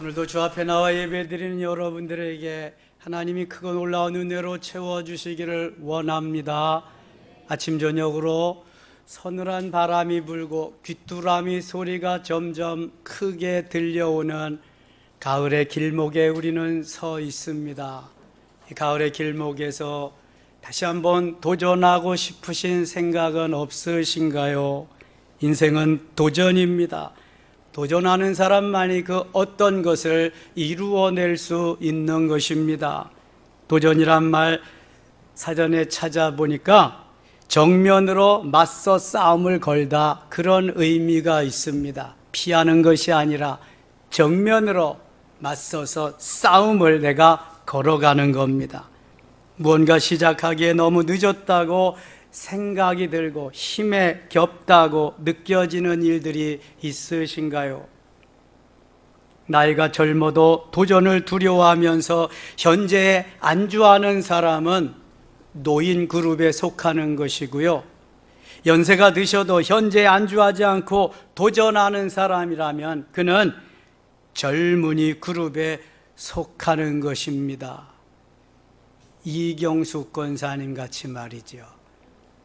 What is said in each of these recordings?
오늘도 주 앞에 나와 예배드리는 여러분들에게 하나님이 크고 놀라운 은혜로 채워주시기를 원합니다. 아침 저녁으로 서늘한 바람이 불고 귀뚜라미 소리가 점점 크게 들려오는 가을의 길목에 우리는 서 있습니다. 이 가을의 길목에서 다시 한번 도전하고 싶으신 생각은 없으신가요? 인생은 도전입니다. 도전하는 사람만이 그 어떤 것을 이루어낼 수 있는 것입니다. 도전이란 말 사전에 찾아보니까 정면으로 맞서 싸움을 걸다, 그런 의미가 있습니다. 피하는 것이 아니라 정면으로 맞서서 싸움을 내가 걸어가는 겁니다. 무언가 시작하기에 너무 늦었다고 생각이 들고 힘에 겹다고 느껴지는 일들이 있으신가요? 나이가 젊어도 도전을 두려워하면서 현재에 안주하는 사람은 노인 그룹에 속하는 것이고요, 연세가 드셔도 현재에 안주하지 않고 도전하는 사람이라면 그는 젊은이 그룹에 속하는 것입니다. 이경수 권사님 같이 말이죠.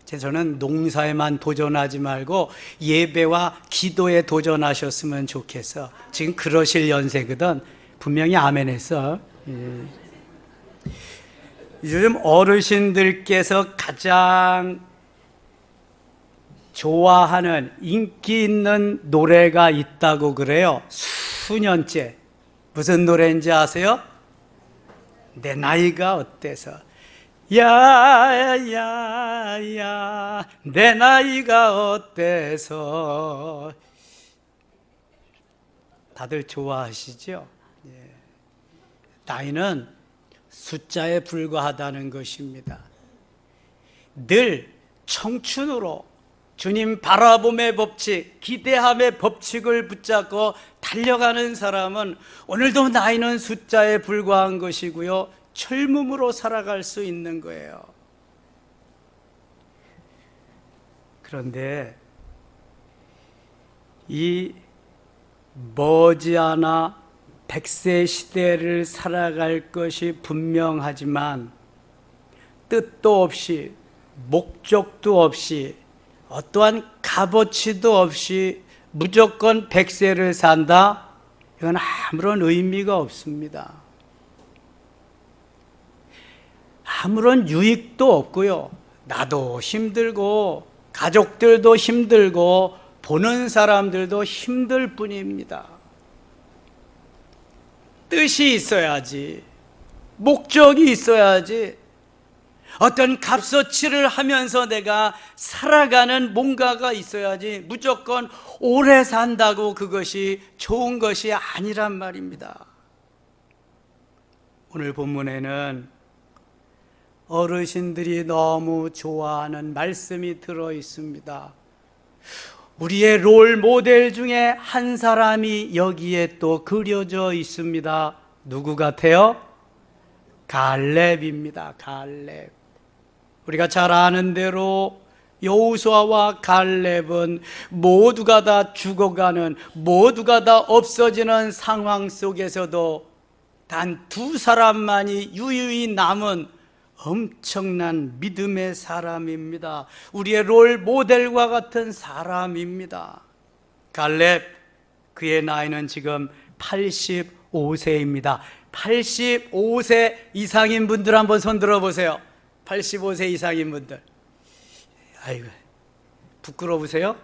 저는 농사에만 도전하지 말고 예배와 기도에 도전하셨으면 좋겠어. 지금 그러실 연세거든. 분명히 아멘 했어. 요즘 어르신들께서 가장 좋아하는 인기 있는 노래가 있다고 그래요. 수년째. 무슨 노래인지 아세요? 내 나이가 어때서. 야야야 내 나이가 어때서. 다들 좋아하시죠? 나이는 숫자에 불과하다는 것입니다. 늘 청춘으로 주님 바라봄의 법칙, 기대함의 법칙을 붙잡고 달려가는 사람은 오늘도 나이는 숫자에 불과한 것이고요, 젊음으로 살아갈 수 있는 거예요. 그런데 이 머지않아 100세 시대를 살아갈 것이 분명하지만 뜻도 없이 목적도 없이 어떠한 값어치도 없이 무조건 100세를 산다? 이건 아무런 의미가 없습니다. 아무런 유익도 없고요, 나도 힘들고 가족들도 힘들고 보는 사람들도 힘들 뿐입니다. 뜻이 있어야지, 목적이 있어야지, 어떤 값어치를 하면서 내가 살아가는 뭔가가 있어야지 무조건 오래 산다고 그것이 좋은 것이 아니란 말입니다. 오늘 본문에는 어르신들이 너무 좋아하는 말씀이 들어 있습니다. 우리의 롤 모델 중에 한 사람이 여기에 또 그려져 있습니다. 누구 같아요? 갈렙입니다. 갈렙. 우리가 잘 아는 대로 여호수아와 갈렙은 모두가 다 죽어가는, 모두가 다 없어지는 상황 속에서도 단 두 사람만이 유유히 남은 엄청난 믿음의 사람입니다. 우리의 롤 모델과 같은 사람입니다. 갈렙, 그의 나이는 지금 85세입니다. 85세 이상인 분들 한번 손 들어보세요. 85세 이상인 분들. 아이고, 부끄러우세요?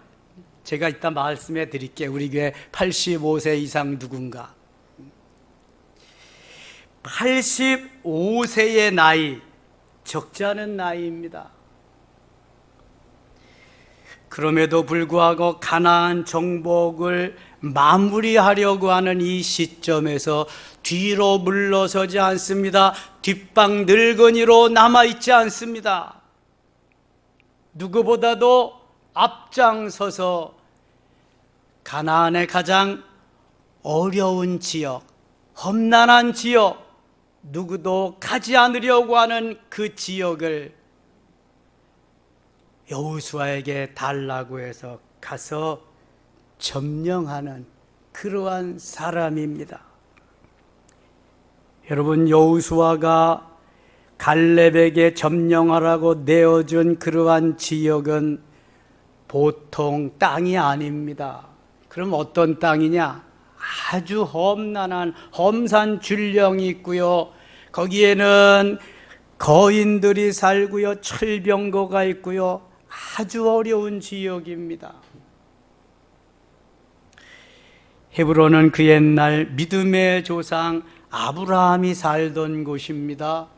제가 이따 말씀해 드릴게요. 우리 교회 85세 이상 누군가. 85세의 나이, 적지 않은 나이입니다. 그럼에도 불구하고 가나안 정복을 마무리하려고 하는 이 시점에서 뒤로 물러서지 않습니다. 뒷방 늙은이로 남아있지 않습니다. 누구보다도 앞장서서 가나안의 가장 어려운 지역, 험난한 지역, 누구도 가지 않으려고 하는 그 지역을 여호수아에게 달라고 해서 가서 점령하는 그러한 사람입니다. 여러분, 여호수아가 갈렙에게 점령하라고 내어준 그러한 지역은 보통 땅이 아닙니다. 그럼 어떤 땅이냐? 아주 험난한 험산 줄령이 있고요. 거기에는 거인들이 살고요. 철병거가 있고요. 아주 어려운 지역입니다. 헤브론은 그 옛날 믿음의 조상 아브라함이 살던 곳입니다.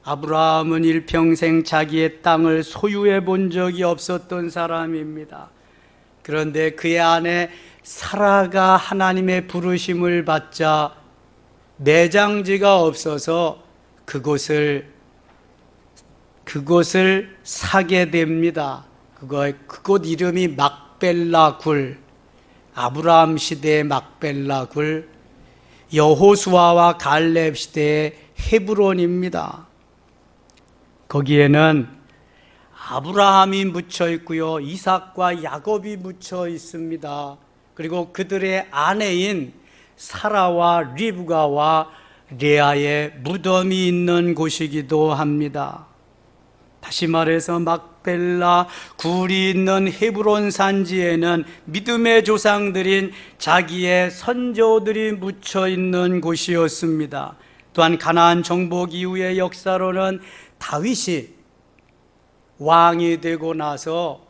아브라함은 일평생 자기의 땅을 소유해 본 적이 없었던 사람입니다. 그런데 그의 아내 사라가 하나님의 부르심을 받자 내장지가 없어서 그곳을 사게 됩니다. 그곳 이름이 막벨라 굴, 아브라함 시대의 막벨라 굴, 여호수아와 갈렙 시대의 헤브론입니다. 거기에는 아브라함이 묻혀 있고요, 이삭과 야곱이 묻혀 있습니다. 그리고 그들의 아내인 사라와 리브가와 레아의 무덤이 있는 곳이기도 합니다. 다시 말해서 막벨라 굴이 있는 헤브론 산지에는 믿음의 조상들인 자기의 선조들이 묻혀 있는 곳이었습니다. 또한 가나안 정복 이후의 역사로는 다윗이 왕이 되고 나서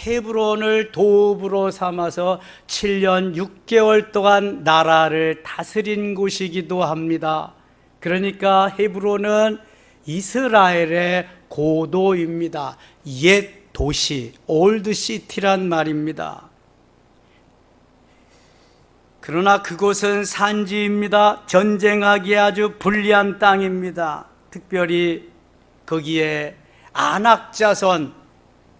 헤브론을 도읍으로 삼아서 7년 6개월 동안 나라를 다스린 곳이기도 합니다. 그러니까 헤브론은 이스라엘의 고도입니다. 옛 도시, 올드 시티란 말입니다. 그러나 그곳은 산지입니다. 전쟁하기에 아주 불리한 땅입니다. 특별히 거기에 안악자손,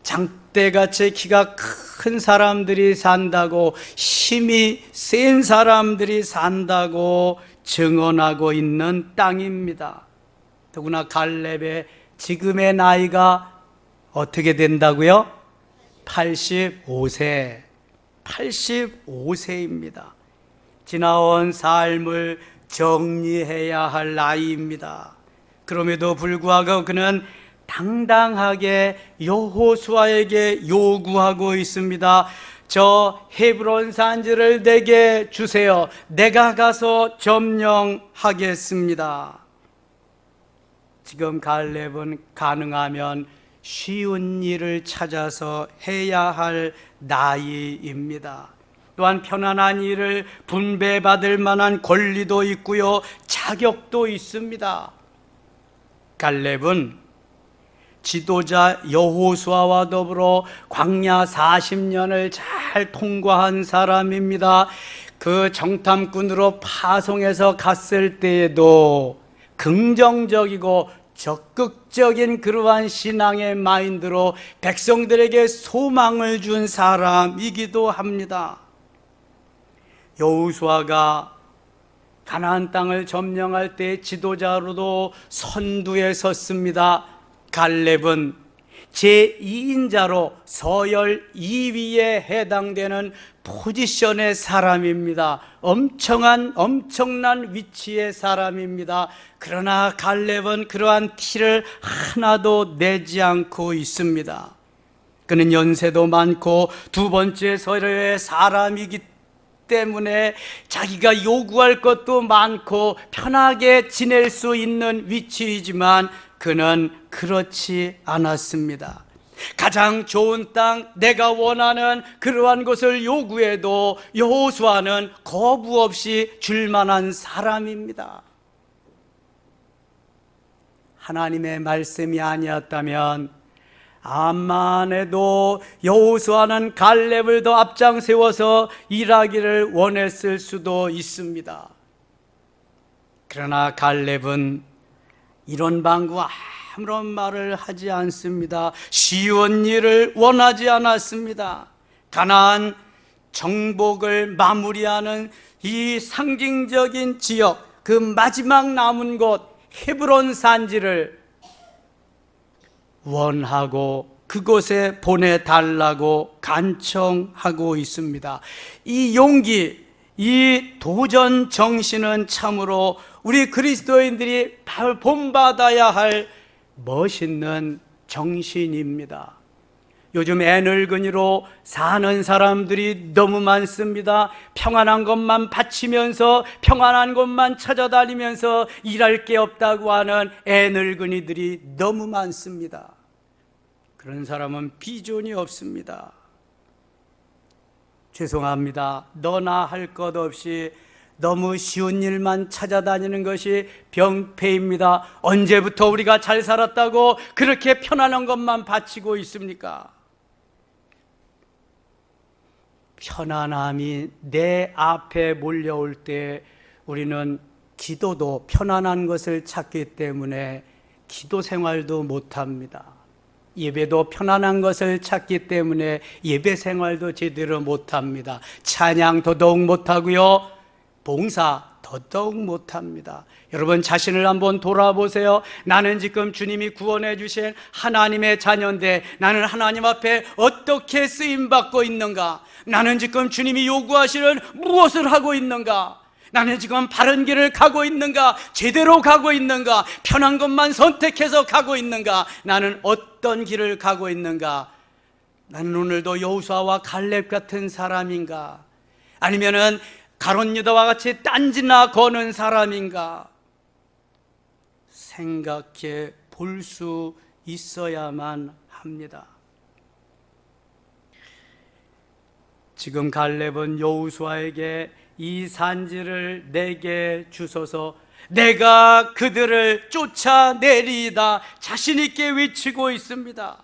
장대같이 키가 큰 사람들이 산다고, 힘이 센 사람들이 산다고 증언하고 있는 땅입니다. 더구나 갈렙의 지금의 나이가 어떻게 된다고요? 85세입니다. 지나온 삶을 정리해야 할 나이입니다. 그럼에도 불구하고 그는 당당하게 여호수아에게 요구하고 있습니다. 저 헤브론 산지를 내게 주세요. 내가 가서 점령하겠습니다. 지금 갈렙은 가능하면 쉬운 일을 찾아서 해야 할 나이입니다. 또한 편안한 일을 분배받을 만한 권리도 있고요, 자격도 있습니다. 갈렙은 지도자 여호수아와 더불어 광야 40년을 잘 통과한 사람입니다. 그 정탐꾼으로 파송해서 갔을 때에도 긍정적이고 적극적인 그러한 신앙의 마인드로 백성들에게 소망을 준 사람이기도 합니다. 여호수아가 가나안 땅을 점령할 때 지도자로도 선두에 섰습니다. 갈렙은 제2인자로 서열 2위에 해당되는 포지션의 사람입니다. 엄청난 위치의 사람입니다. 그러나 갈렙은 그러한 티를 하나도 내지 않고 있습니다. 그는 연세도 많고 두 번째 서열의 사람이기 때문에 자기가 요구할 것도 많고 편하게 지낼 수 있는 위치이지만 그는 그렇지 않았습니다. 가장 좋은 땅, 내가 원하는 그러한 것을 요구해도 여호수아는 거부 없이 줄 만한 사람입니다. 하나님의 말씀이 아니었다면 암만 해도 여호수아는 갈렙을 더 앞장 세워서 일하기를 원했을 수도 있습니다. 그러나 갈렙은 이런 방구 아무런 말을 하지 않습니다. 쉬운 일을 원하지 않았습니다. 가나안 정복을 마무리하는 이 상징적인 지역, 그 마지막 남은 곳 헤브론 산지를 원하고 그곳에 보내달라고 간청하고 있습니다. 이 용기, 이 도전 정신은 참으로 우리 그리스도인들이 본받아야 할 멋있는 정신입니다. 요즘 애늙은이로 사는 사람들이 너무 많습니다. 평안한 것만 바치면서 평안한 것만 찾아다니면서 일할 게 없다고 하는 애늙은이들이 너무 많습니다. 그런 사람은 비전이 없습니다. 죄송합니다. 너나 할 것 없이 너무 쉬운 일만 찾아다니는 것이 병폐입니다. 언제부터 우리가 잘 살았다고 그렇게 편안한 것만 바치고 있습니까? 편안함이 내 앞에 몰려올 때 우리는 기도도 편안한 것을 찾기 때문에 기도 생활도 못합니다. 예배도 편안한 것을 찾기 때문에 예배 생활도 제대로 못합니다. 찬양 더더욱 못하고요, 봉사 더더욱 못합니다. 여러분 자신을 한번 돌아보세요. 나는 지금 주님이 구원해 주신 하나님의 자녀인데 나는 하나님 앞에 어떻게 쓰임받고 있는가? 나는 지금 주님이 요구하시는 무엇을 하고 있는가? 나는 지금 바른 길을 가고 있는가? 제대로 가고 있는가? 편한 것만 선택해서 가고 있는가? 나는 어떤 길을 가고 있는가? 나는 오늘도 여호수아와 갈렙 같은 사람인가? 아니면은 가룟 유다와 같이 딴지나 거는 사람인가? 생각해 볼 수 있어야만 합니다. 지금 갈렙은 여호수아에게 이 산지를 내게 주소서, 내가 그들을 쫓아내리이다 자신 있게 외치고 있습니다.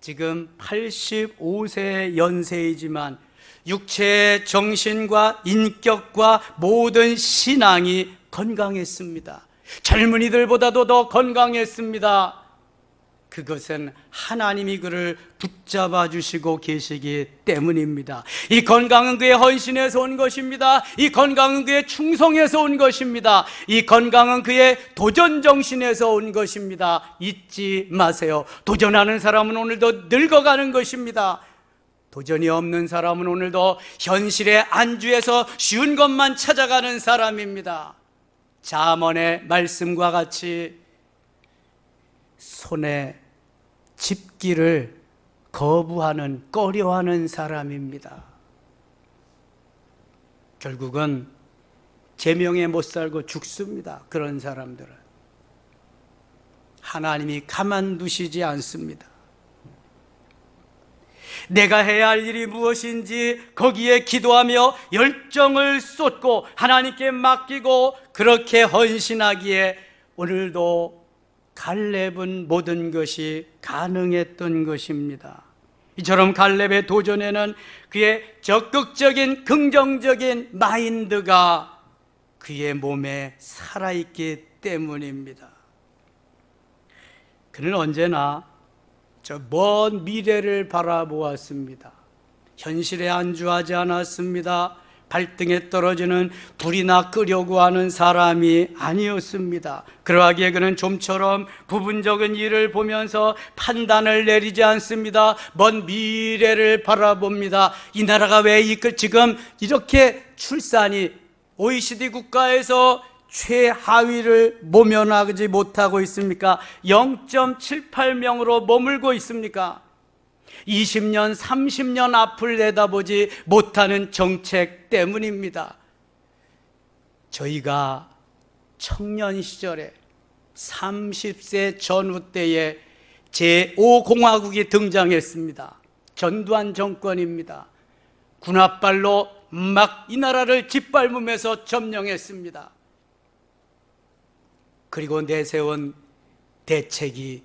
지금 85세 연세이지만 육체의 정신과 인격과 모든 신앙이 건강했습니다. 젊은이들보다도 더 건강했습니다. 그것은 하나님이 그를 붙잡아 주시고 계시기 때문입니다. 이 건강은 그의 헌신에서 온 것입니다. 이 건강은 그의 충성에서 온 것입니다. 이 건강은 그의 도전 정신에서 온 것입니다. 잊지 마세요. 도전하는 사람은 오늘도 늙어가는 것입니다. 도전이 없는 사람은 오늘도 현실의 안주에서 쉬운 것만 찾아가는 사람입니다. 잠언의 말씀과 같이 손에 집기를 거부하는, 꺼려하는 사람입니다. 결국은 제명에 못 살고 죽습니다. 그런 사람들은 하나님이 가만두시지 않습니다. 내가 해야 할 일이 무엇인지 거기에 기도하며 열정을 쏟고 하나님께 맡기고 그렇게 헌신하기에 오늘도 갈렙은 모든 것이 가능했던 것입니다. 이처럼 갈렙의 도전에는 그의 적극적인 긍정적인 마인드가 그의 몸에 살아있기 때문입니다. 그는 언제나 저 먼 미래를 바라보았습니다. 현실에 안주하지 않았습니다. 발등에 떨어지는 불이나 끄려고 하는 사람이 아니었습니다. 그러하기에 그는 좀처럼 부분적인 일을 보면서 판단을 내리지 않습니다. 먼 미래를 바라봅니다. 이 나라가 왜 지금 이렇게 출산이 OECD 국가에서 최하위를 모면하지 못하고 있습니까? 0.78명으로 머물고 있습니까? 20년, 30년 앞을 내다보지 못하는 정책 때문입니다. 저희가 청년 시절에 30세 전후 때에 제5공화국이 등장했습니다. 전두환 정권입니다. 군홧발로 막 이 나라를 짓밟으면서 점령했습니다. 그리고 내세운 대책이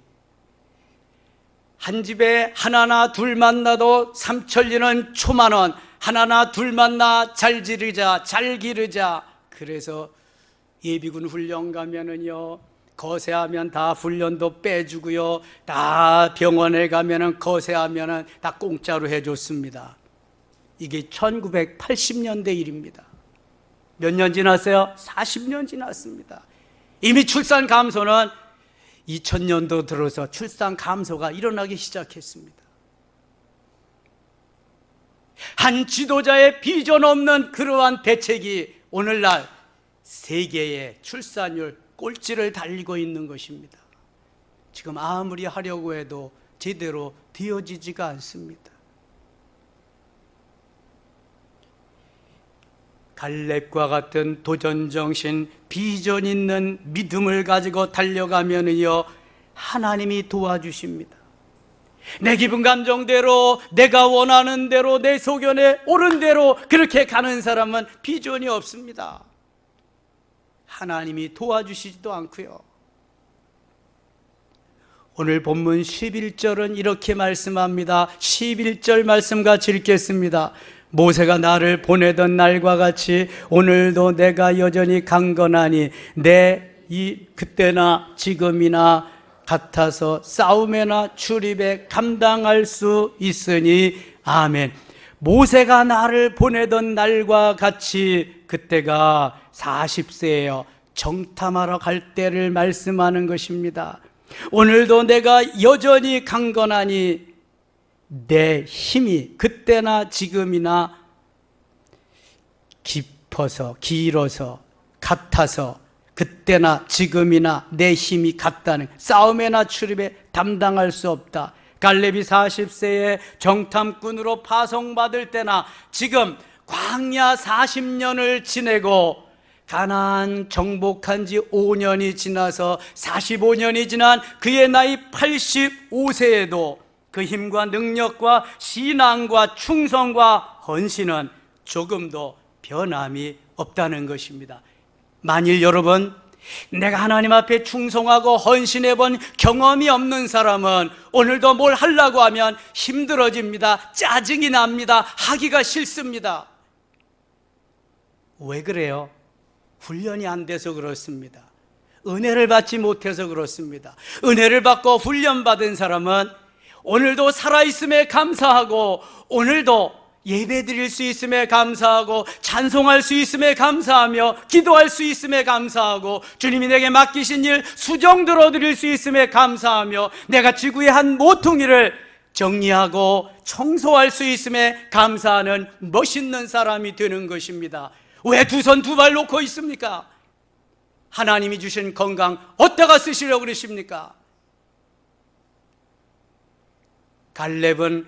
한 집에 하나나 둘만 나도 삼천리는 초만원, 하나나 둘만 나 잘 기르자. 그래서 예비군 훈련 가면은요, 거세하면 다 훈련도 빼주고요, 다 병원에 가면은 거세하면은 다 공짜로 해줬습니다. 이게 1980년대 일입니다. 몇 년 지났어요? 40년 지났습니다. 이미 출산 감소는 2000년도 들어서 출산 감소가 일어나기 시작했습니다. 한 지도자의 비전 없는 그러한 대책이 오늘날 세계의 출산율 꼴찌를 달리고 있는 것입니다. 지금 아무리 하려고 해도 제대로 되어지지가 않습니다. 갈렙과 같은 도전정신, 비전 있는 믿음을 가지고 달려가면요 하나님이 도와주십니다. 내 기분 감정대로, 내가 원하는 대로, 내 소견에 옳은 대로 그렇게 가는 사람은 비전이 없습니다. 하나님이 도와주시지도 않고요. 오늘 본문 11절은 이렇게 말씀합니다. 11절 말씀 같이 읽겠습니다. 모세가 나를 보내던 날과 같이 오늘도 내가 여전히 강건하니 내 이 그때나 지금이나 같아서 싸움에나 출입에 감당할 수 있으니 아멘. 모세가 나를 보내던 날과 같이, 그때가 40세예요. 정탐하러 갈 때를 말씀하는 것입니다. 오늘도 내가 여전히 강건하니 내 힘이 그때나 지금이나 깊어서, 길어서, 같아서, 그때나 지금이나 내 힘이 같다는, 싸움에나 출입에 담당할 수 없다. 갈렙이 40세에 정탐꾼으로 파송받을 때나 지금 광야 40년을 지내고 가나안 정복한 지 5년이 지나서 45년이 지난 그의 나이 85세에도 그 힘과 능력과 신앙과 충성과 헌신은 조금도 변함이 없다는 것입니다. 만일 여러분, 내가 하나님 앞에 충성하고 헌신해 본 경험이 없는 사람은 오늘도 뭘 하려고 하면 힘들어집니다. 짜증이 납니다. 하기가 싫습니다. 왜 그래요? 훈련이 안 돼서 그렇습니다. 은혜를 받지 못해서 그렇습니다. 은혜를 받고 훈련받은 사람은 오늘도 살아있음에 감사하고, 오늘도 예배 드릴 수 있음에 감사하고, 찬송할 수 있음에 감사하며, 기도할 수 있음에 감사하고, 주님이 내게 맡기신 일 수정 들어드릴 수 있음에 감사하며, 내가 지구의 한 모퉁이를 정리하고 청소할 수 있음에 감사하는 멋있는 사람이 되는 것입니다. 왜 두 손 두 발 놓고 있습니까? 하나님이 주신 건강 어디다가 쓰시려고 그러십니까? 갈렙은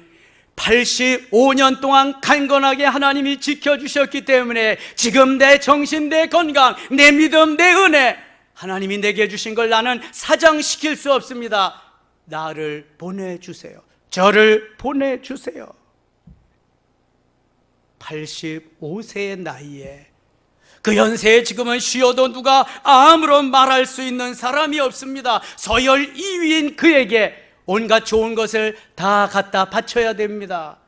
85년 동안 강건하게 하나님이 지켜주셨기 때문에 지금 내 정신, 내 건강, 내 믿음, 내 은혜, 하나님이 내게 주신 걸 나는 사장시킬 수 없습니다. 나를 보내주세요. 저를 보내주세요. 85세의 나이에, 그 연세에 지금은 쉬어도 누가 아무런 말할 수 있는 사람이 없습니다. 서열 2위인 그에게 온갖 좋은 것을 다 갖다 바쳐야 됩니다.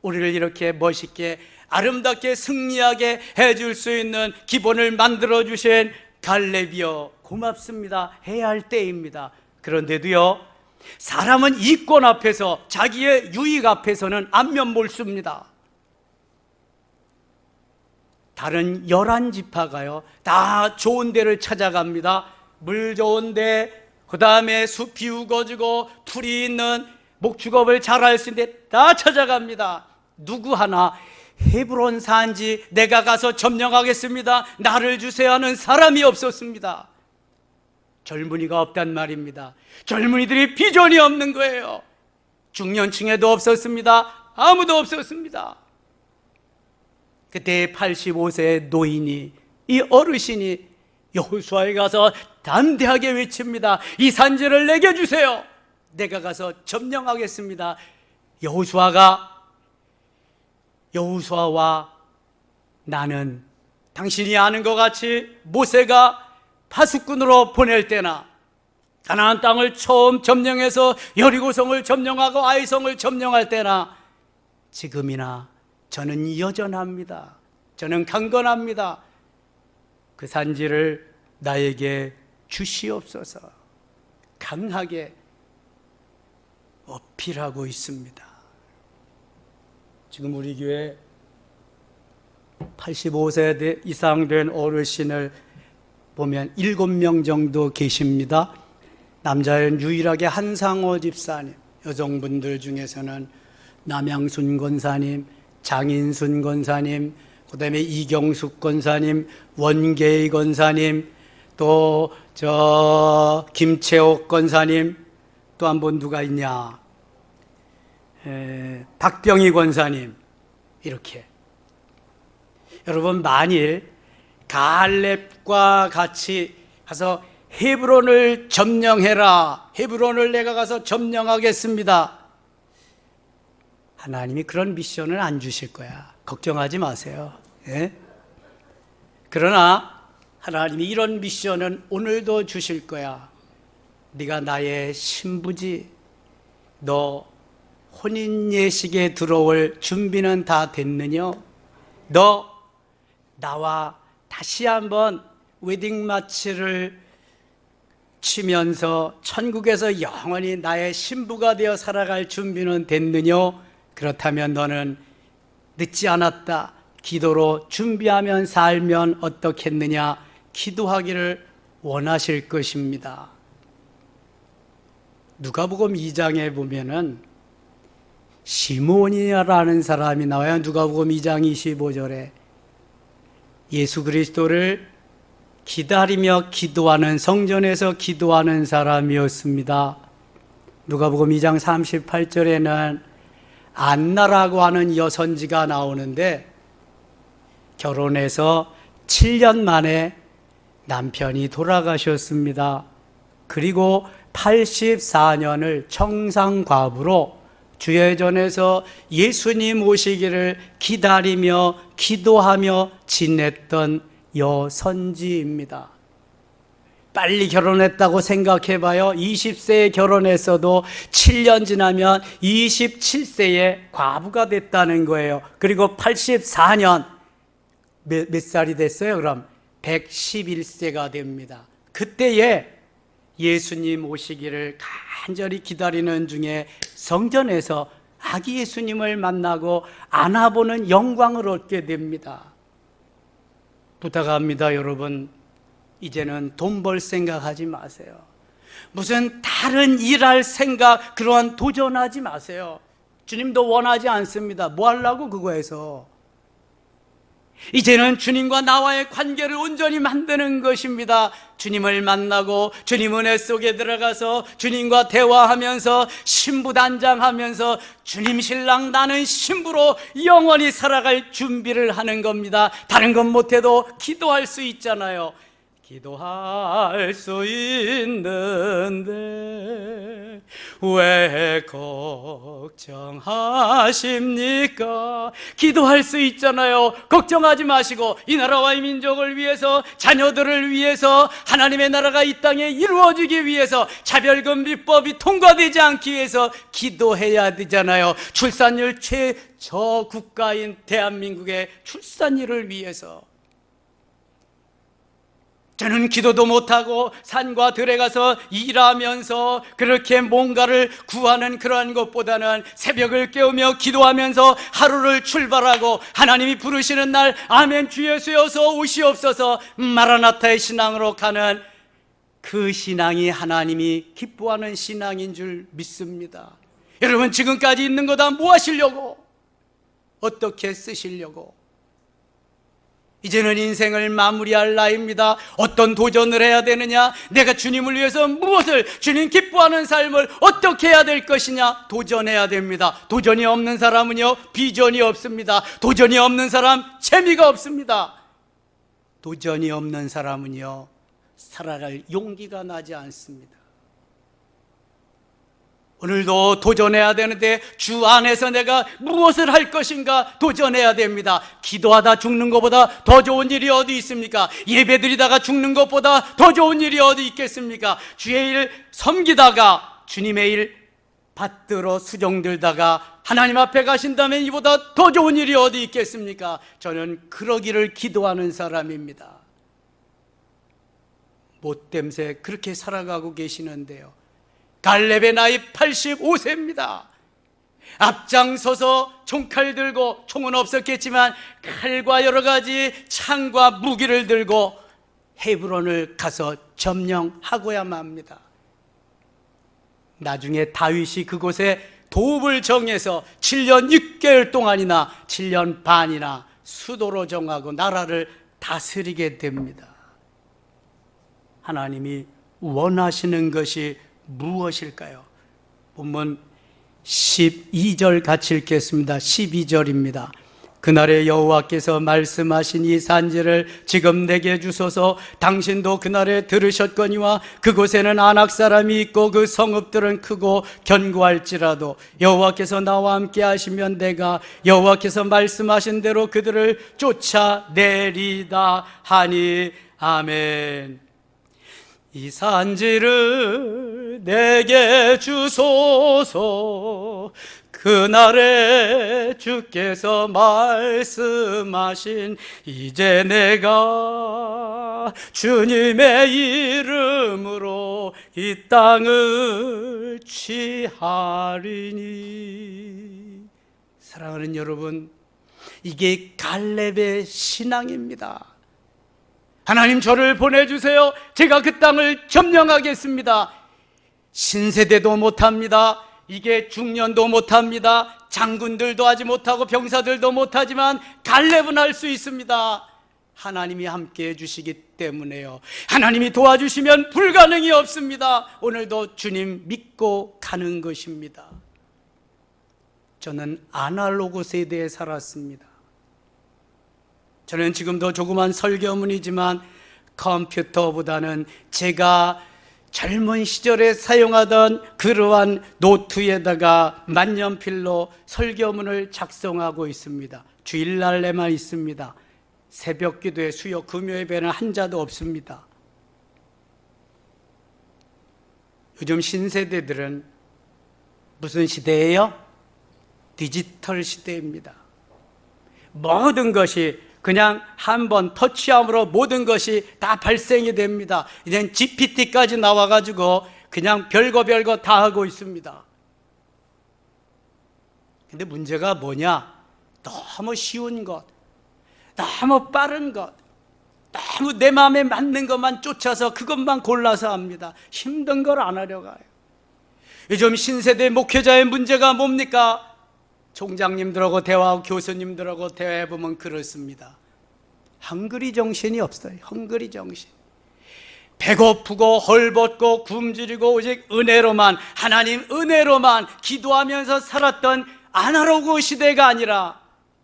우리를 이렇게 멋있게 아름답게 승리하게 해줄 수 있는 기본을 만들어주신 갈렙이여 고맙습니다 해야 할 때입니다. 그런데도요, 사람은 이권 앞에서, 자기의 유익 앞에서는 안면 몰수입니다. 다른 11지파가요 다 좋은 데를 찾아갑니다. 물 좋은 데, 그 다음에 숲이 우거지고 풀이 있는 목축업을 잘할 수 있는 데 다 찾아갑니다. 누구 하나 헤브론 산지 내가 가서 점령하겠습니다, 나를 주세요 하는 사람이 없었습니다. 젊은이가 없단 말입니다. 젊은이들이 비전이 없는 거예요. 중년층에도 없었습니다. 아무도 없었습니다. 그때 85세의 노인이, 이 어르신이 여호수아에 가서 담대하게 외칩니다. 이 산지를 내게 주세요. 내가 가서 점령하겠습니다. 여호수아와 나는 당신이 아는 것 같이 모세가 파수꾼으로 보낼 때나, 가나안 땅을 처음 점령해서 여리고성을 점령하고 아이성을 점령할 때나, 지금이나 저는 여전합니다. 저는 강건합니다. 그 산지를 나에게 주시옵소서. 강하게 어필하고 있습니다. 지금 우리 교회 85세 이상 된 어르신을 보면 7명 정도 계십니다. 남자는 유일하게 한상호 집사님, 여성분들 중에서는 남양순 권사님, 장인순 권사님, 그 다음에 이경숙 권사님, 원계희 권사님, 또 김채옥 권사님, 또 한 분 누가 있냐, 박병희 권사님, 이렇게. 여러분, 만일 갈렙과 같이 가서 헤브론을 점령해라, 헤브론을 내가 가서 점령하겠습니다, 하나님이 그런 미션을 안 주실 거야. 걱정하지 마세요. 예? 그러나 하나님이 이런 미션은 오늘도 주실 거야. 네가 나의 신부지. 너 혼인 예식에 들어올 준비는 다 됐느냐? 너 나와 다시 한번 웨딩 마치를 치면서 천국에서 영원히 나의 신부가 되어 살아갈 준비는 됐느냐? 그렇다면 너는 늦지 않았다. 기도로 준비하면 살면 어떻겠느냐? 기도하기를 원하실 것입니다. 누가복음 2장에 보면은 시몬이라는 사람이 나와요. 누가복음 2장 25절에 예수 그리스도를 기다리며 기도하는, 성전에서 기도하는 사람이었습니다. 누가복음 2장 38절에는 안나라고 하는 여선지가 나오는데 결혼해서 7년 만에 남편이 돌아가셨습니다. 그리고 84년을 청상과부로 주회전에서 예수님 오시기를 기다리며 기도하며 지냈던 여선지입니다. 빨리 결혼했다고 생각해봐요. 20세에 결혼했어도 7년 지나면 27세에 과부가 됐다는 거예요. 그리고 84년 몇 살이 됐어요? 그럼 111세가 됩니다. 그때에 예수님 오시기를 간절히 기다리는 중에 성전에서 아기 예수님을 만나고 안아보는 영광을 얻게 됩니다. 부탁합니다, 여러분. 이제는 돈 벌 생각하지 마세요. 무슨 다른 일할 생각, 그러한 도전하지 마세요. 주님도 원하지 않습니다. 뭐 하려고 그거에서. 이제는 주님과 나와의 관계를 온전히 만드는 것입니다. 주님을 만나고 주님 은혜 속에 들어가서 주님과 대화하면서 신부단장하면서 주님 신랑 나는 신부로 영원히 살아갈 준비를 하는 겁니다. 다른 건 못해도 기도할 수 있잖아요. 기도할 수 있는데 왜 걱정하십니까? 기도할 수 있잖아요. 걱정하지 마시고 이 나라와 이 민족을 위해서, 자녀들을 위해서, 하나님의 나라가 이 땅에 이루어지기 위해서, 차별금지법이 통과되지 않기 위해서 기도해야 되잖아요. 출산율 최저 국가인 대한민국의 출산율을 위해서. 저는 기도도 못하고 산과 들에 가서 일하면서 그렇게 뭔가를 구하는 그러한 것보다는 새벽을 깨우며 기도하면서 하루를 출발하고 하나님이 부르시는 날 아멘 주 예수여서 오시옵소서 마라나타의 신앙으로 가는 그 신앙이 하나님이 기뻐하는 신앙인 줄 믿습니다. 여러분, 지금까지 있는 거 다 뭐 하시려고? 어떻게 쓰시려고? 이제는 인생을 마무리할 나이입니다. 어떤 도전을 해야 되느냐? 내가 주님을 위해서 무엇을, 주님 기뻐하는 삶을 어떻게 해야 될 것이냐? 도전해야 됩니다. 도전이 없는 사람은요, 비전이 없습니다. 도전이 없는 사람, 재미가 없습니다. 도전이 없는 사람은요, 살아갈 용기가 나지 않습니다. 오늘도 도전해야 되는데 주 안에서 내가 무엇을 할 것인가 도전해야 됩니다. 기도하다 죽는 것보다 더 좋은 일이 어디 있습니까? 예배드리다가 죽는 것보다 더 좋은 일이 어디 있겠습니까? 주의 일 섬기다가 주님의 일 받들어 수종 들다가 하나님 앞에 가신다면 이보다 더 좋은 일이 어디 있겠습니까? 저는 그러기를 기도하는 사람입니다. 못됨새 그렇게 살아가고 계시는데요, 갈렙의 나이 85세입니다. 앞장서서 총칼 들고, 총은 없었겠지만 칼과 여러 가지 창과 무기를 들고 헤브론을 가서 점령하고야만 합니다. 나중에 다윗이 그곳에 도읍을 정해서 7년 6개월 동안이나 7년 반이나 수도로 정하고 나라를 다스리게 됩니다. 하나님이 원하시는 것이 무엇일까요? 본문 12절 같이 읽겠습니다. 12절입니다. 그날에 여호와께서 말씀하신 이 산지를 지금 내게 주소서. 당신도 그날에 들으셨거니와 그곳에는 아낙 사람이 있고 그 성읍들은 크고 견고할지라도 여호와께서 나와 함께 하시면 내가 여호와께서 말씀하신 대로 그들을 쫓아내리다 하니. 아멘. 이 산지를 내게 주소서. 그날에 주께서 말씀하신 이제 내가 주님의 이름으로 이 땅을 취하리니. 사랑하는 여러분, 이게 갈렙의 신앙입니다. 하나님, 저를 보내주세요. 제가 그 땅을 점령하겠습니다. 신세대도 못합니다. 이게 중년도 못합니다. 장군들도 하지 못하고 병사들도 못하지만 갈렙은 할 수 있습니다. 하나님이 함께 해주시기 때문에요. 하나님이 도와주시면 불가능이 없습니다. 오늘도 주님 믿고 가는 것입니다. 저는 아날로그 세대에 살았습니다. 저는 지금도 조그만 설교문이지만 컴퓨터보다는 제가 젊은 시절에 사용하던 그러한 노트에다가 만년필로 설교문을 작성하고 있습니다. 주일날에만 있습니다. 새벽 기도에 수요 금요 예배는 한 자도 없습니다. 요즘 신세대들은 무슨 시대예요? 디지털 시대입니다. 모든 것이 그냥 한번 터치함으로 모든 것이 다 발생이 됩니다. 이젠 GPT까지 나와가지고 그냥 별거 다 하고 있습니다. 근데 문제가 뭐냐? 너무 쉬운 것, 너무 빠른 것, 너무 내 마음에 맞는 것만 쫓아서 그것만 골라서 합니다. 힘든 걸 안 하려고 해요. 요즘 신세대 목회자의 문제가 뭡니까? 총장님들하고 대화하고 교수님들하고 대화해보면 그렇습니다. 헝그리 정신이 없어요. 헝그리 정신. 배고프고 헐벗고 굶주리고 오직 은혜로만, 하나님 은혜로만 기도하면서 살았던 아날로그 시대가 아니라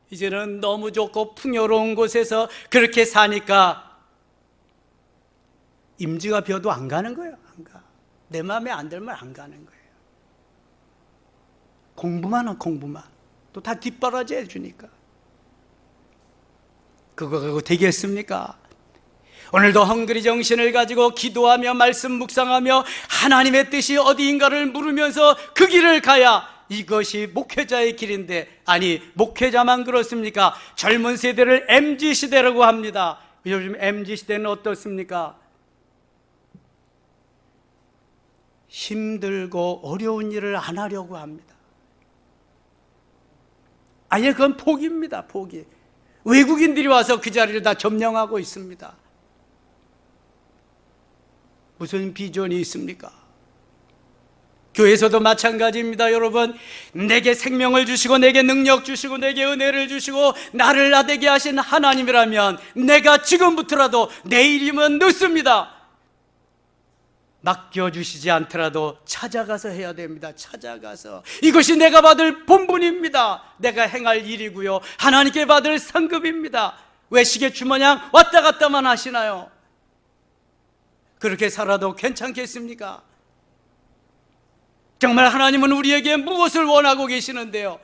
이제는 너무 좋고 풍요로운 곳에서 그렇게 사니까 임지가 비어도 안 가는 거예요. 안 가. 내 마음에 안 들면 안 가는 거예요. 공부만 또 다 뒷바라지 해주니까 그거 가지고 되겠습니까? 오늘도 헝그리 정신을 가지고 기도하며 말씀 묵상하며 하나님의 뜻이 어디인가를 물으면서 그 길을 가야 이것이 목회자의 길인데, 아니 목회자만 그렇습니까? 젊은 세대를 MZ시대라고 합니다. 요즘 MZ시대는 어떻습니까? 힘들고 어려운 일을 안 하려고 합니다. 아예 그건 포기입니다. 포기. 외국인들이 와서 그 자리를 다 점령하고 있습니다. 무슨 비전이 있습니까? 교회에서도 마찬가지입니다. 여러분, 내게 생명을 주시고 내게 능력 주시고 내게 은혜를 주시고 나를 나되게 하신 하나님이라면 내가 지금부터라도 내일이면 늦습니다. 맡겨주시지 않더라도 찾아가서 해야 됩니다. 찾아가서. 이것이 내가 받을 본분입니다. 내가 행할 일이고요, 하나님께 받을 상급입니다. 왜 시계추 마냥 왔다 갔다만 하시나요? 그렇게 살아도 괜찮겠습니까? 정말 하나님은 우리에게 무엇을 원하고 계시는데요?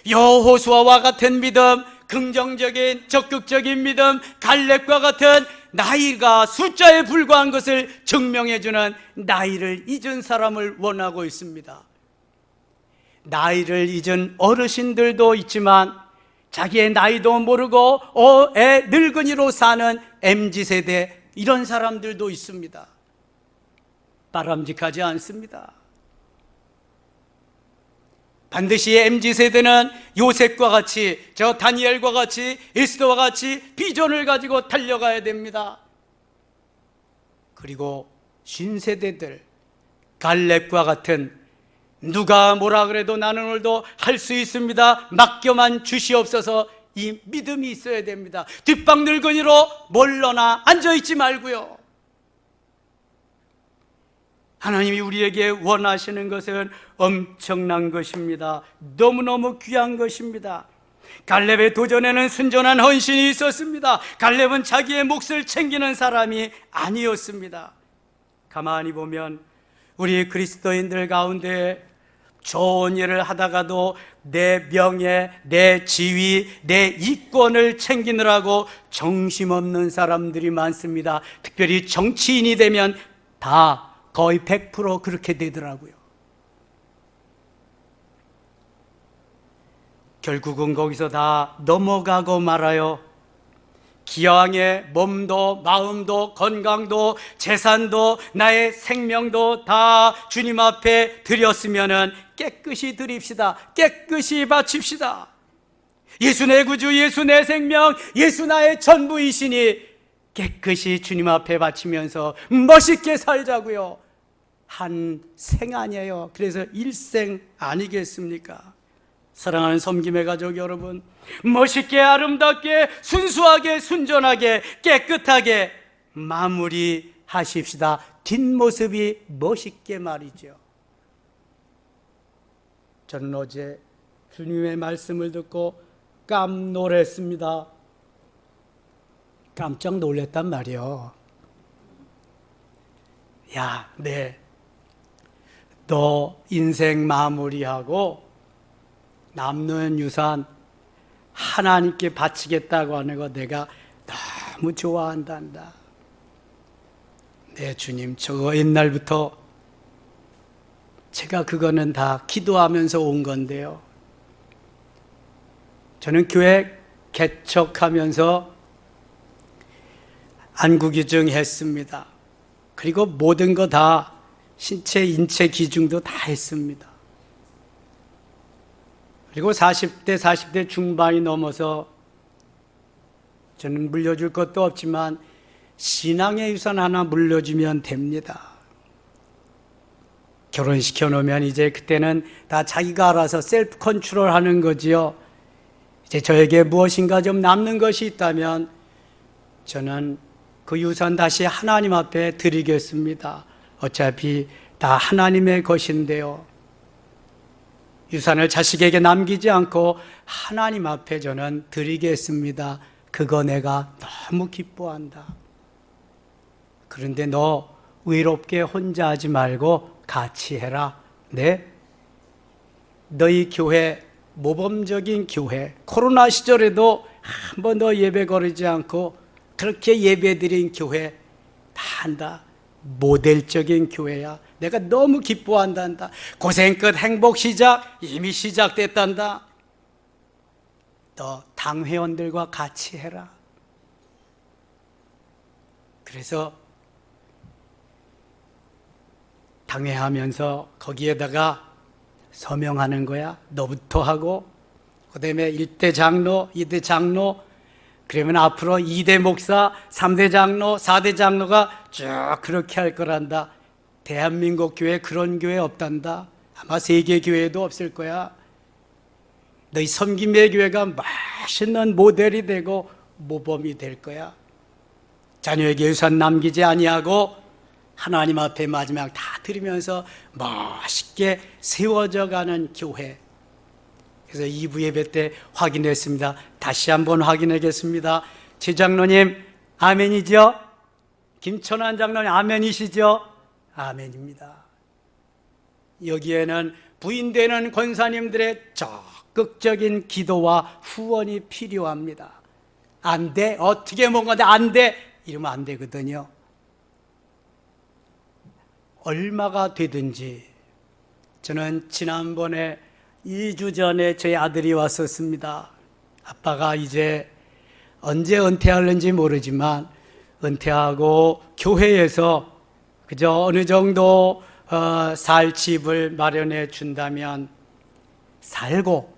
여호수아와 같은 믿음, 긍정적인 적극적인 믿음, 갈렙과 같은 나이가 숫자에 불과한 것을 증명해주는 나이를 잊은 사람을 원하고 있습니다. 나이를 잊은 어르신들도 있지만 자기의 나이도 모르고 늙은이로 사는 MZ세대, 이런 사람들도 있습니다. 바람직하지 않습니다. 반드시 MZ세대는 요셉과 같이, 저 다니엘과 같이, 에스더와 같이 비전을 가지고 달려가야 됩니다. 그리고 신세대들, 갈렙과 같은, 누가 뭐라 그래도 나는 오늘도 할 수 있습니다, 맡겨만 주시옵소서, 이 믿음이 있어야 됩니다. 뒷방 늙은이로 몰러나 앉아있지 말고요. 하나님이 우리에게 원하시는 것은 엄청난 것입니다. 너무너무 귀한 것입니다. 갈렙의 도전에는 순전한 헌신이 있었습니다. 갈렙은 자기의 몫을 챙기는 사람이 아니었습니다. 가만히 보면 우리 그리스도인들 가운데 좋은 일을 하다가도 내 명예, 내 지위, 내 이권을 챙기느라고 정신없는 사람들이 많습니다. 특별히 정치인이 되면 다 거의 100% 그렇게 되더라고요. 결국은 거기서 다 넘어가고 말아요. 기왕에 몸도 마음도 건강도 재산도 나의 생명도 다 주님 앞에 드렸으면은 깨끗이 드립시다. 깨끗이 바칩시다. 예수 내 구주, 예수 내 생명, 예수 나의 전부이시니 깨끗이 주님 앞에 바치면서 멋있게 살자고요. 한 생 아니에요. 그래서 일생 아니겠습니까? 사랑하는 섬김의 가족 여러분, 멋있게 아름답게 순수하게 순전하게 깨끗하게 마무리하십시다. 뒷모습이 멋있게 말이죠. 저는 어제 주님의 말씀을 듣고 깜놀했습니다. 깜짝 놀랐단 말이요. 야, 너 인생 마무리하고 남는 유산 하나님께 바치겠다고 하는 거 내가 너무 좋아한단다. 네, 주님, 저거 옛날부터 제가 그거는 다 기도하면서 온 건데요. 저는 교회 개척하면서 안구기증 했습니다. 그리고 모든 거 다 신체, 인체 기증도 다 했습니다. 그리고 40대 중반이 넘어서 저는 물려줄 것도 없지만 신앙의 유산 하나 물려주면 됩니다. 결혼시켜 놓으면 이제 그때는 다 자기가 알아서 셀프 컨트롤 하는 거지요. 이제 저에게 무엇인가 좀 남는 것이 있다면 저는 그 유산 다시 하나님 앞에 드리겠습니다. 어차피 다 하나님의 것인데요. 유산을 자식에게 남기지 않고 하나님 앞에 저는 드리겠습니다. 그거 내가 너무 기뻐한다. 그런데 너 외롭게 혼자 하지 말고 같이 해라. 네? 너희 교회, 모범적인 교회, 코로나 시절에도 한 번도 예배 거르지 않고 그렇게 예배 드린 교회 다 한다. 모델적인 교회야. 내가 너무 기뻐한단다. 고생 끝 행복 시작, 이미 시작됐단다. 너 당회원들과 같이 해라. 그래서 당회하면서 거기에다가 서명하는 거야. 너부터 하고, 그 다음에 1대 장로, 2대 장로, 그러면 앞으로 2대 목사, 3대 장로, 4대 장로가 쭉 그렇게 할 거란다. 대한민국 교회 그런 교회 없단다. 아마 세계 교회도 없을 거야. 너희 섬김의 교회가 멋있는 모델이 되고 모범이 될 거야. 자녀에게 유산 남기지 아니하고 하나님 앞에 마지막 다 드리면서 멋있게 세워져 가는 교회. 그래서 2부 예배 때 확인했습니다. 다시 한번 확인하겠습니다. 최 장로님 아멘이죠? 김천환 장로님 아멘이시죠? 아멘입니다. 여기에는 부인되는 권사님들의 적극적인 기도와 후원이 필요합니다. 안 돼? 어떻게 뭔가인데 안 돼? 이러면 안 되거든요. 얼마가 되든지. 저는 지난번에 2주 전에 저희 아들이 왔었습니다. 아빠가 이제 언제 은퇴하는지 모르지만 은퇴하고 교회에서 그저 어느 정도 살 집을 마련해 준다면 살고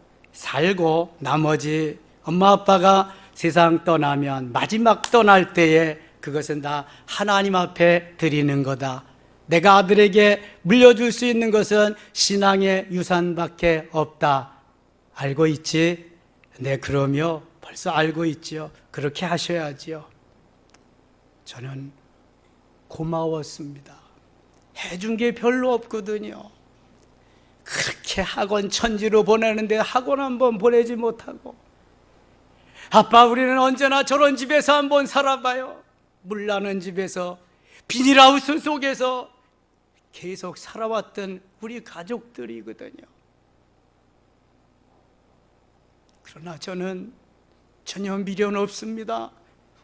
나머지 엄마 아빠가 세상 떠나면 마지막 떠날 때에 그것은 다 하나님 앞에 드리는 거다. 내가 아들에게 물려줄 수 있는 것은 신앙의 유산밖에 없다. 알고 있지? 네, 그러며 벌써 알고 있지요. 그렇게 하셔야지요. 저는 고마웠습니다. 해준 게 별로 없거든요. 그렇게 학원 천지로 보내는데 학원 한번 보내지 못하고, 아빠 우리는 언제나 저런 집에서 한번 살아봐요. 물 나는 집에서, 비닐하우스 속에서 계속 살아왔던 우리 가족들이거든요. 그러나 저는 전혀 미련 없습니다.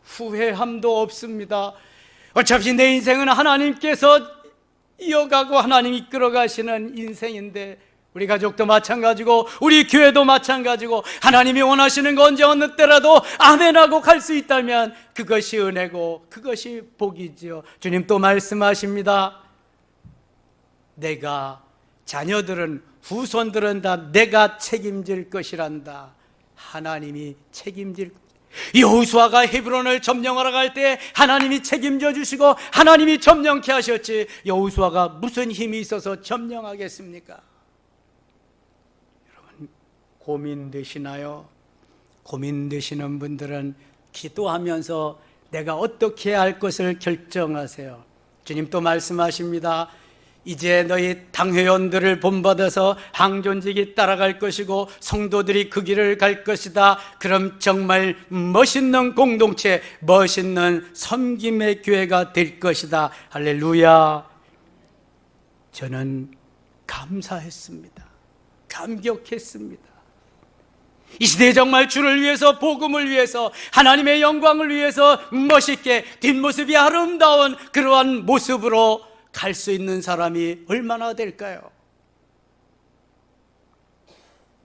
후회함도 없습니다. 어차피 내 인생은 하나님께서 이어가고 하나님 이끌어 가시는 인생인데, 우리 가족도 마찬가지고 우리 교회도 마찬가지고, 하나님이 원하시는 거 언제 어느 때라도 아멘하고 갈 수 있다면 그것이 은혜고 그것이 복이지요. 주님 또 말씀하십니다. 내가, 자녀들은, 후손들은 다 내가 책임질 것이란다. 하나님이 책임질. 여호수아가 헤브론을 점령하러 갈 때 하나님이 책임져 주시고 하나님이 점령케 하셨지, 여호수아가 무슨 힘이 있어서 점령하겠습니까? 여러분, 고민되시나요? 고민되시는 분들은 기도하면서 내가 어떻게 할 것을 결정하세요. 주님 또 말씀하십니다. 이제 너희 당회원들을 본받아서 항존직이 따라갈 것이고 성도들이 그 길을 갈 것이다. 그럼 정말 멋있는 공동체, 멋있는 섬김의 교회가 될 것이다. 할렐루야. 저는 감사했습니다. 감격했습니다. 이 시대에 정말 주를 위해서, 복음을 위해서, 하나님의 영광을 위해서 멋있게 뒷모습이 아름다운 그러한 모습으로 갈 수 있는 사람이 얼마나 될까요?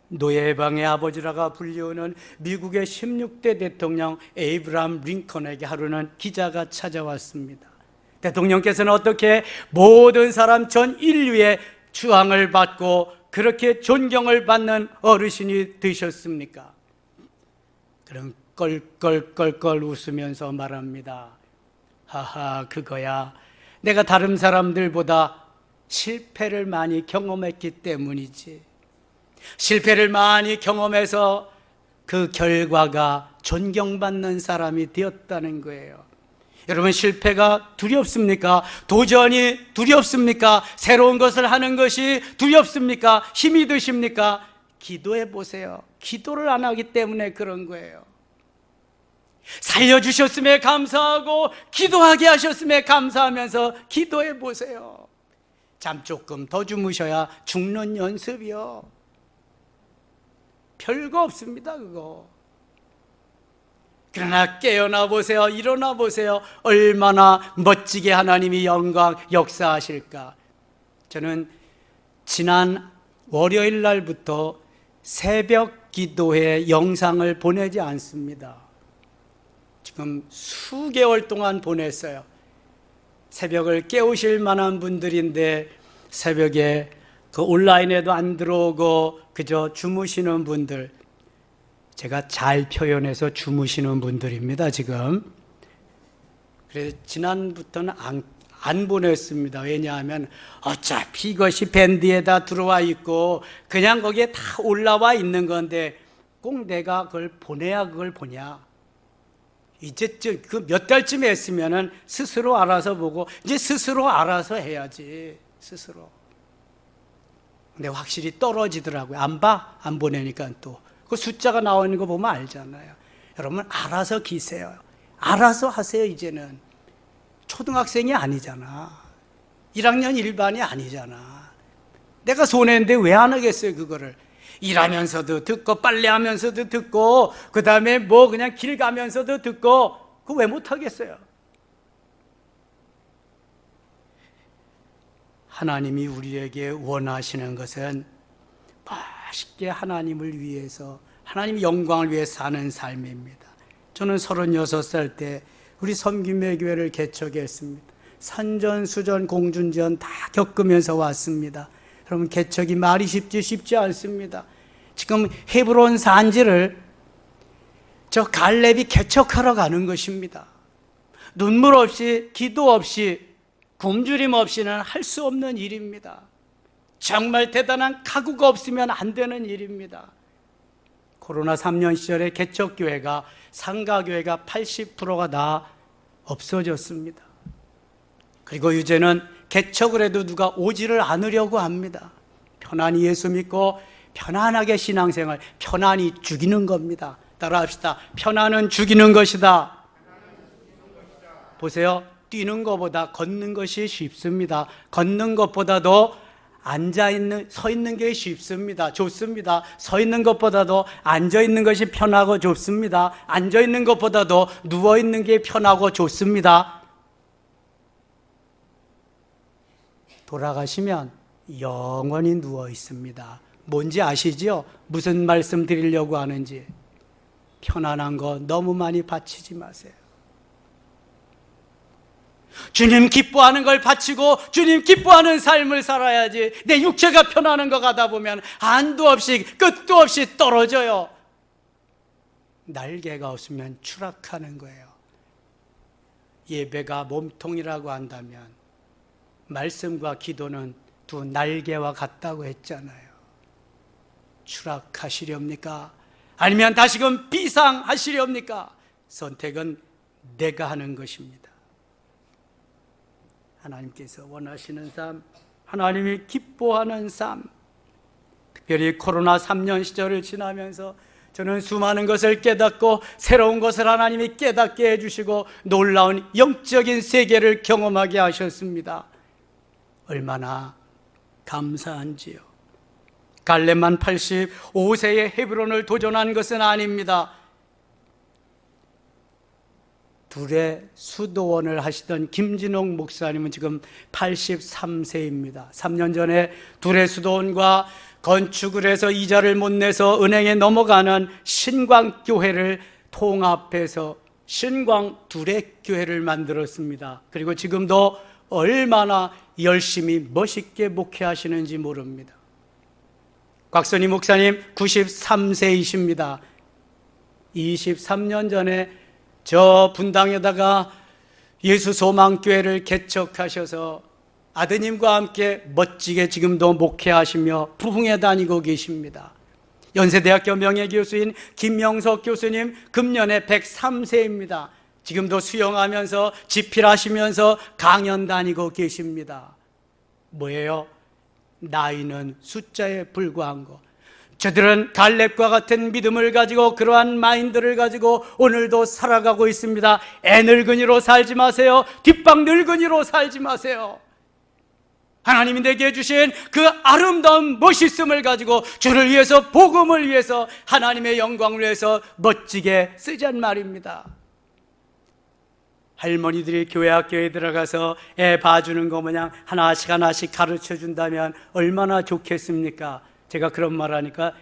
노예방의 아버지라가 불리우는 미국의 16대 대통령 에이브람 링컨에게 하루는 기자가 찾아왔습니다. 대통령께서는 어떻게 모든 사람 전 인류의 추앙을 받고 그렇게 존경을 받는 어르신이 되셨습니까? 그럼 껄껄껄껄 웃으면서 말합니다. 하하, 그거야, 내가 다른 사람들보다 실패를 많이 경험했기 때문이지. 실패를 많이 경험해서 그 결과가 존경받는 사람이 되었다는 거예요. 여러분, 실패가 두렵습니까? 도전이 두렵습니까? 새로운 것을 하는 것이 두렵습니까? 힘이 드십니까? 기도해 보세요. 기도를 안 하기 때문에 그런 거예요. 살려주셨음에 감사하고 기도하게 하셨음에 감사하면서 기도해 보세요. 잠 조금 더 주무셔야 죽는 연습이요. 별거 없습니다, 그거. 그러나 깨어나 보세요. 일어나 보세요. 얼마나 멋지게 하나님이 영광 역사하실까. 저는 지난 월요일 날부터 새벽 기도회 영상을 보내지 않습니다. 지금 수개월 동안 보냈어요. 새벽을 깨우실 만한 분들인데 새벽에 그 온라인에도 안 들어오고 그저 주무시는 분들, 제가 잘 표현해서 주무시는 분들입니다, 지금. 그래서 지난부터는 안 보냈습니다. 왜냐하면 어차피 이것이 밴드에다 들어와 있고 그냥 거기에 다 올라와 있는 건데 꼭 내가 그걸 보내야 그걸 보냐. 이제쯤 그 몇 달쯤 했으면은 스스로 알아서 보고 이제 스스로 알아서 해야지, 스스로. 근데 확실히 떨어지더라고요. 안 봐? 안 보내니까 또. 그 숫자가 나오는 거 보면 알잖아요. 여러분, 알아서 기세요. 알아서 하세요. 이제는 초등학생이 아니잖아. 1학년 1반이 아니잖아. 내가 손했는데 왜 안 하겠어요, 그거를. 일하면서도 듣고 빨래하면서도 듣고 그 다음에 뭐 그냥 길 가면서도 듣고, 그거 왜 못하겠어요? 하나님이 우리에게 원하시는 것은 맛있게 하나님을 위해서, 하나님 영광을 위해 사는 삶입니다. 저는 36살 때 우리 섬김의 교회를 개척했습니다. 산전수전 공준전 다 겪으면서 왔습니다. 여러분, 개척이 말이 쉽지 않습니다. 지금 헤브론 산지를 저 갈렙이 개척하러 가는 것입니다. 눈물 없이, 기도 없이, 굶주림 없이는 할 수 없는 일입니다. 정말 대단한 각오가 없으면 안 되는 일입니다. 코로나 3년 시절에 개척교회가 상가교회가 80%가 다 없어졌습니다. 그리고 이제는 개척을 해도 누가 오지를 않으려고 합니다. 편안히 예수 믿고 편안하게 신앙생활, 편안히 죽이는 겁니다. 따라합시다. 편안은 죽이는 것이다. 보세요. 뛰는 것보다 걷는 것이 쉽습니다. 걷는 것보다도 앉아있는, 서 있는 게 쉽습니다. 좋습니다. 서 있는 것보다도 앉아있는 것이 편하고 좋습니다. 앉아있는 것보다도 누워있는 게 편하고 좋습니다. 돌아가시면 영원히 누워 있습니다. 뭔지 아시죠? 무슨 말씀 드리려고 하는지. 편안한 거 너무 많이 바치지 마세요. 주님 기뻐하는 걸 바치고 주님 기뻐하는 삶을 살아야지. 내 육체가 편안한 거 가다 보면 한도 없이 끝도 없이 떨어져요. 날개가 없으면 추락하는 거예요. 예배가 몸통이라고 한다면 말씀과 기도는 두 날개와 같다고 했잖아요. 추락하시렵니까? 아니면 다시금 비상하시렵니까? 선택은 내가 하는 것입니다. 하나님께서 원하시는 삶, 하나님이 기뻐하는 삶, 특별히 코로나 3년 시절을 지나면서 저는 수많은 것을 깨닫고 새로운 것을 하나님이 깨닫게 해주시고 놀라운 영적인 세계를 경험하게 하셨습니다. 얼마나 감사한지요. 갈렙만 85세에 헤브론을 도전한 것은 아닙니다. 둘의 수도원을 하시던 김진홍 목사님은 지금 83세입니다. 3년 전에 둘의 수도원과 건축을 해서 이자를 못 내서 은행에 넘어가는 신광교회를 통합해서 신광 둘의 교회를 만들었습니다. 그리고 지금도 얼마나 열심히 멋있게 목회하시는지 모릅니다. 곽선희 목사님 93세이십니다. 23년 전에 저 분당에다가 예수소망교회를 개척하셔서 아드님과 함께 멋지게 지금도 목회하시며 부흥회 다니고 계십니다. 연세대학교 명예교수인 김명석 교수님 금년에 103세입니다. 지금도 수영하면서 집필하시면서 강연 다니고 계십니다. 뭐예요? 나이는 숫자에 불과한 거. 저들은 갈렙과 같은 믿음을 가지고 그러한 마인드를 가지고 오늘도 살아가고 있습니다. 애 늙은이로 살지 마세요. 뒷방 늙은이로 살지 마세요. 하나님이 내게 주신 그 아름다운 멋있음을 가지고 주를 위해서, 복음을 위해서, 하나님의 영광을 위해서 멋지게 쓰잔 말입니다. 할머니들이 교회 학교에 들어가서 애 봐주는 거 마냥 하나씩 하나씩 가르쳐 준다면 얼마나 좋겠습니까? 제가 그런 말 하니까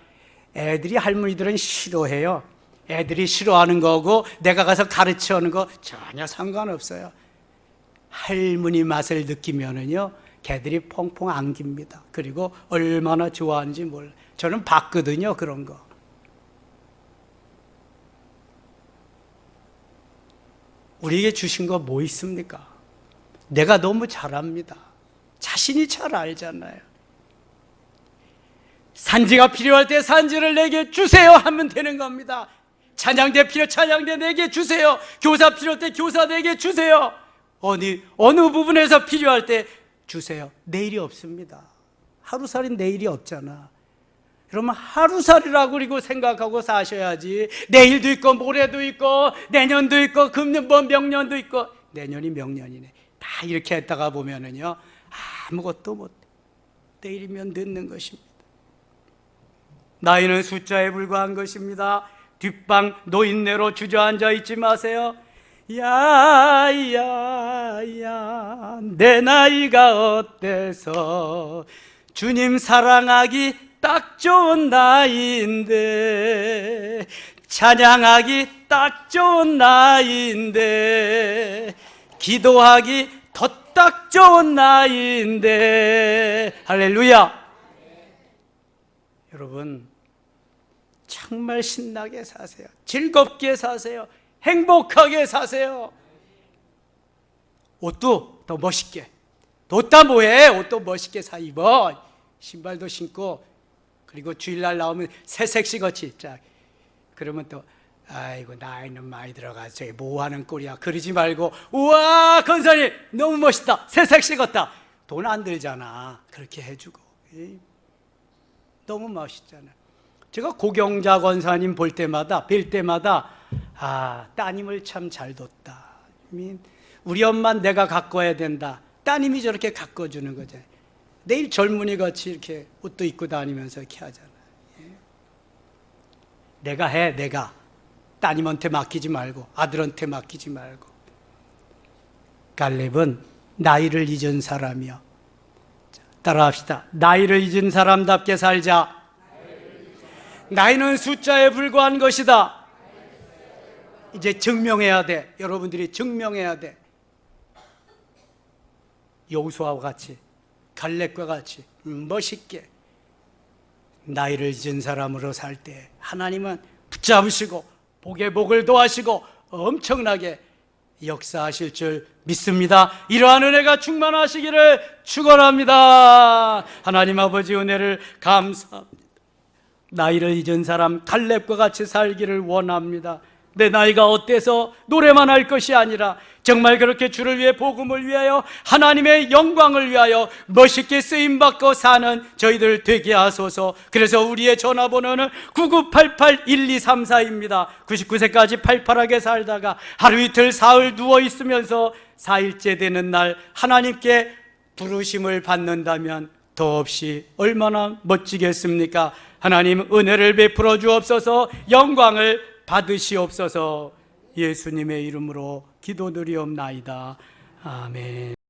애들이, 할머니들은 싫어해요. 애들이 싫어하는 거고 내가 가서 가르쳐 하는 거 전혀 상관없어요. 할머니 맛을 느끼면은요, 걔들이 퐁퐁 안깁니다. 그리고 얼마나 좋아하는지 몰라요. 저는 봤거든요, 그런 거. 우리에게 주신 거 뭐 있습니까? 내가 너무 잘합니다. 자신이 잘 알잖아요. 산지가 필요할 때 산지를 내게 주세요 하면 되는 겁니다. 찬양대 필요, 찬양대 내게 주세요. 교사 필요할 때 교사 내게 주세요. 어느 부분에서 필요할 때 주세요. 내일이 없습니다. 하루살이 내일이 없잖아. 그러면 하루살이라고 그리고 생각하고 사셔야지. 내일도 있고 모레도 있고 내년도 있고 금년 명년도 있고. 내년이 명년이네. 다 이렇게 했다가 보면은요, 아무것도 못해. 내일이면 늦는 것입니다. 나이는 숫자에 불과한 것입니다. 뒷방 노인네로 주저앉아 있지 마세요. 야야야, 내 나이가 어때서 주님 사랑하기 딱 좋은 나이인데, 찬양하기 딱 좋은 나이인데, 기도하기 더 딱 좋은 나이인데. 할렐루야. 여러분, 정말 신나게 사세요. 즐겁게 사세요. 행복하게 사세요. 옷도 더 멋있게. 옷 다 뭐해? 옷도 멋있게 사 입어. 신발도 신고, 그리고 주일날 나오면 새색시 같이 자, 그러면 또 아이고 나이는 많이 들어가서 저게 뭐하는 꼴이야 그러지 말고 우와 권사님 너무 멋있다 새색 식었다 돈 안 들잖아 그렇게 해주고 너무 멋있잖아. 제가 고경자 권사님 볼 때마다 뵐 때마다 따님을 참 잘 뒀다. 우리 엄마 내가 가꿔야 된다. 따님이 저렇게 가꿔주는 거잖아요. 내일 젊은이 같이 이렇게 옷도 입고 다니면서 이렇게 하잖아. 내가 해, 내가. 따님한테 맡기지 말고, 아들한테 맡기지 말고. 갈렙은 나이를 잊은 사람이요. 따라합시다. 나이를 잊은 사람답게 살자. 나이는 숫자에 불과한 것이다. 이제 증명해야 돼. 여러분들이 증명해야 돼. 여호수아와 같이, 갈렙과 같이 멋있게 나이를 잊은 사람으로 살 때 하나님은 붙잡으시고 복에 복을 더하시고 엄청나게 역사하실 줄 믿습니다. 이러한 은혜가 충만하시기를 축원합니다. 하나님 아버지 은혜를 감사합니다. 나이를 잊은 사람 갈렙과 같이 살기를 원합니다. 내 나이가 어때서 노래만 할 것이 아니라 정말 그렇게 주를 위해 복음을 위하여 하나님의 영광을 위하여 멋있게 쓰임받고 사는 저희들 되게 하소서. 그래서 우리의 전화번호는 9988-1234입니다 99세까지 팔팔하게 살다가 하루 이틀 사흘 누워있으면서 4일째 되는 날 하나님께 부르심을 받는다면 더없이 얼마나 멋지겠습니까? 하나님 은혜를 베풀어 주옵소서. 영광을 받으시옵소서. 예수님의 이름으로 기도드리옵나이다. 아멘.